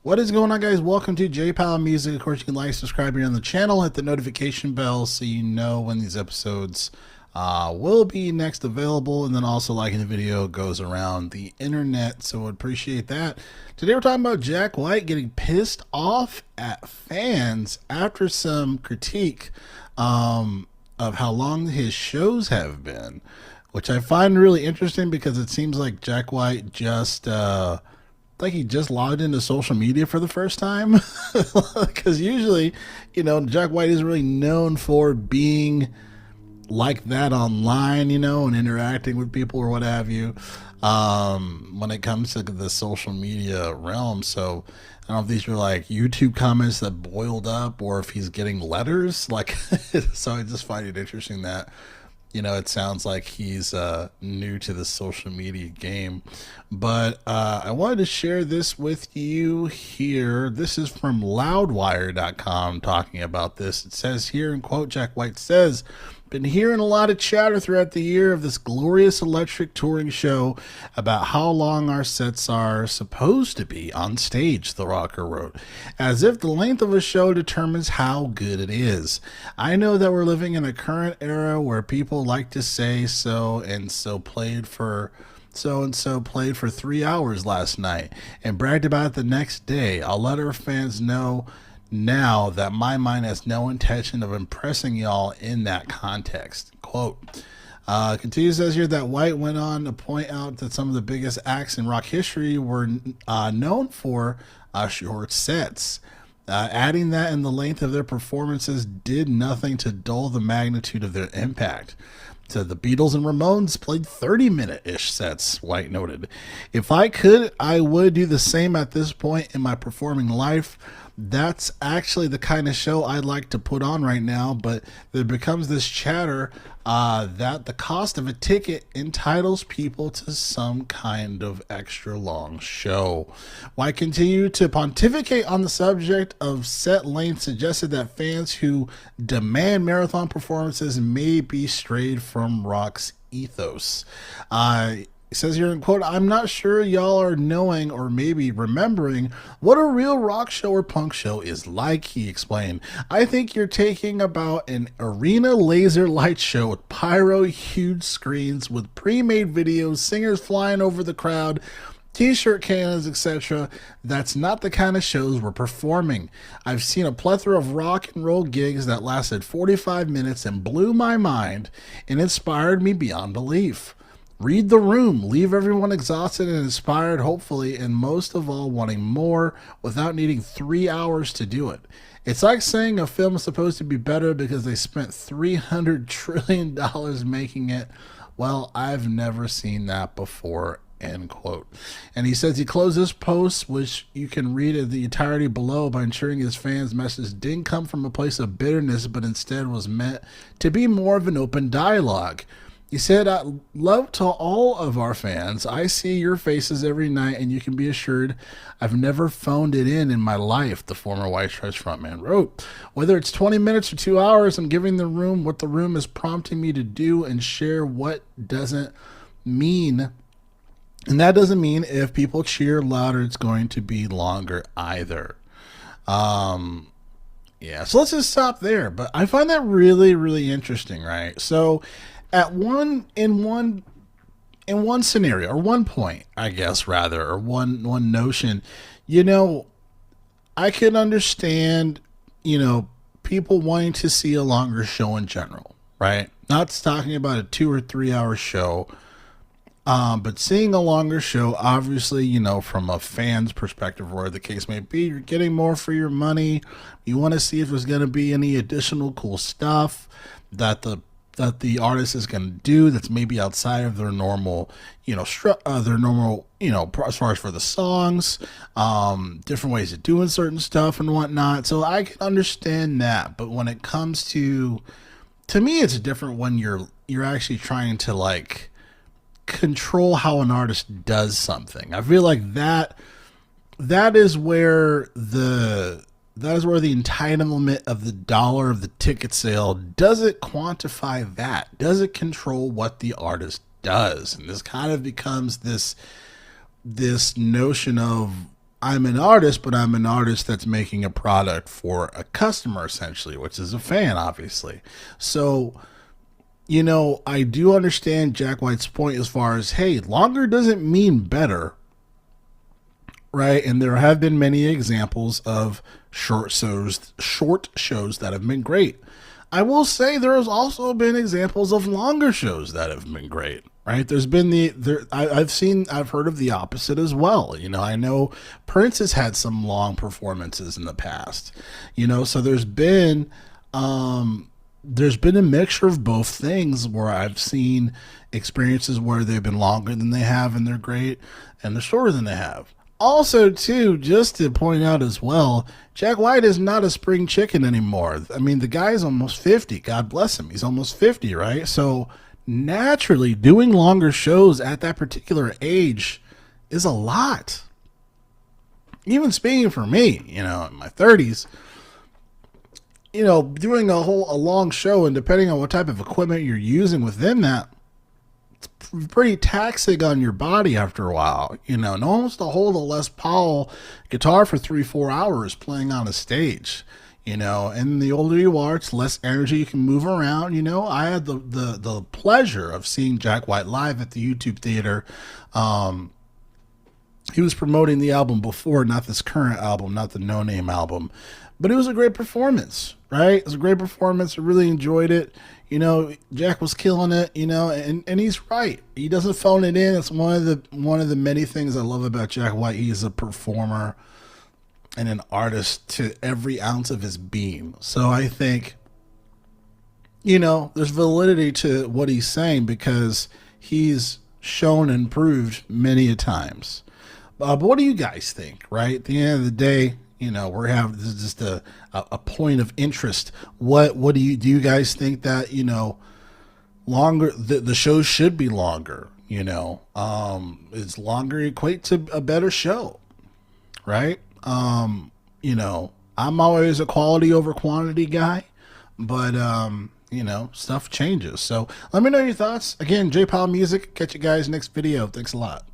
What is going on, guys? Welcome to J Powell Music. Of course, you can like, subscribe here on the channel, hit the notification bell so you know when these episodes will be next available, and then also liking the video goes around the internet, so I'd appreciate that. Today we're talking about Jack White getting pissed off at fans after some critique of how long his shows have been, which I find really interesting because it seems like Jack White just he just logged into social media for the first time. Because usually, Jack White is really known for being like that online, and interacting with people or what have you, when it comes to the social media realm. So I don't know if these are like YouTube comments that boiled up or if he's getting letters. So I just find it interesting that, it sounds like he's new to the social media game. But I wanted to share this with you here. This is from loudwire.com talking about this. It says here, in quote, Jack White says, "Been hearing a lot of chatter throughout the year of this glorious electric touring show about how long our sets are supposed to be on stage," the rocker wrote, "as if the length of a show determines how good it is. I know that we're living in a current era where people like to say so and so played for 3 hours last night and bragged about it the next day. I'll let our fans know now that my mind has no intention of impressing y'all in that context." Quote. Continues, says here that White went on to point out that some of the biggest acts in rock history were known for short sets, adding that in the length of their performances did nothing to dull the magnitude of their impact. So the Beatles and Ramones played 30-minute-ish sets, White noted. "If I could, I would do the same at this point in my performing life. That's actually the kind of show I'd like to put on right now, but there becomes this chatter that the cost of a ticket entitles people to some kind of extra long show." White continued to pontificate on the subject of set length, suggested that fans who demand marathon performances may be strayed from rock's ethos. It says here in quote, "I'm not sure y'all are knowing or maybe remembering what a real rock show or punk show is like," he explained. "I think you're taking about an arena laser light show with pyro, huge screens with pre-made videos, singers flying over the crowd, t-shirt cannons, etc. That's not the kind of shows we're performing. I've seen a plethora of rock and roll gigs that lasted 45 minutes and blew my mind and inspired me beyond belief. Read the room, leave everyone exhausted and inspired, hopefully, and most of all wanting more without needing 3 hours to do it. It's like saying a film is supposed to be better because they spent $300 trillion making it. Well, I've never seen that before," end quote. And he says he closed this post, which you can read in the entirety below, by ensuring his fans' message didn't come from a place of bitterness, but instead was meant to be more of an open dialogue. He said, "Love to all of our fans. I see your faces every night, and you can be assured I've never phoned it in my life," the former White Stripes frontman wrote. "Whether it's 20 minutes or 2 hours, I'm giving the room what the room is prompting me to do and share what doesn't mean. And that doesn't mean if people cheer louder, it's going to be longer either." Yeah, so let's just stop there. But I find that really, really interesting, right? So in one scenario, or one point, I guess, rather, or one notion, I can understand, people wanting to see a longer show in general, right? Not talking about a 2 or 3 hour show, but seeing a longer show, obviously, from a fan's perspective, or the case may be, you're getting more for your money. You want to see if there's going to be any additional cool stuff that the artist is going to do that's maybe outside of their normal, as far as for the songs, different ways of doing certain stuff and whatnot. So I can understand that. But when it comes to me, it's different when you're actually trying to control how an artist does something. I feel like that is where the entitlement of the dollar of the ticket sale, does it quantify that? Does it control what the artist does? And this kind of becomes this notion of I'm an artist, but I'm an artist that's making a product for a customer essentially, which is a fan, obviously. So, I do understand Jack White's point as far as, hey, longer doesn't mean better, right? And there have been many examples of short shows that have been great. I will say there has also been examples of longer shows that have been great, right? There's been I've heard of the opposite as well. I know Prince has had some long performances in the past, so there's been a mixture of both things where I've seen experiences where they've been longer than they have and they're great, and they're shorter than they have. Also, too, just to point out as well, Jack White is not a spring chicken anymore. I mean, the guy's almost 50. God bless him. He's almost 50, right? So naturally, doing longer shows at that particular age is a lot. Even speaking for me, in my 30s, doing a long show, and depending on what type of equipment you're using within that, pretty taxing on your body after a while. No one wants to hold a Les Powell guitar for 3-4 hours playing on a stage. And the older you are, it's less energy you can move around. I had the pleasure of seeing Jack White live at the YouTube Theater. He was promoting the album before, not this current album, not the No Name album, but it was a great performance, right? It was a great performance. I really enjoyed it. Jack was killing it, and he's right. He doesn't phone it in. It's one of the many things I love about Jack White. He's a performer and an artist to every ounce of his being. So I think, there's validity to what he's saying because he's shown and proved many a times. But what do you guys think, right? At the end of the day, this is just a point of interest. What do you guys think that, longer, the show should be longer, is longer equate to a better show, right? I'm always a quality over quantity guy, but, stuff changes. So let me know your thoughts. Again, J Powell Music. Catch you guys next video. Thanks a lot.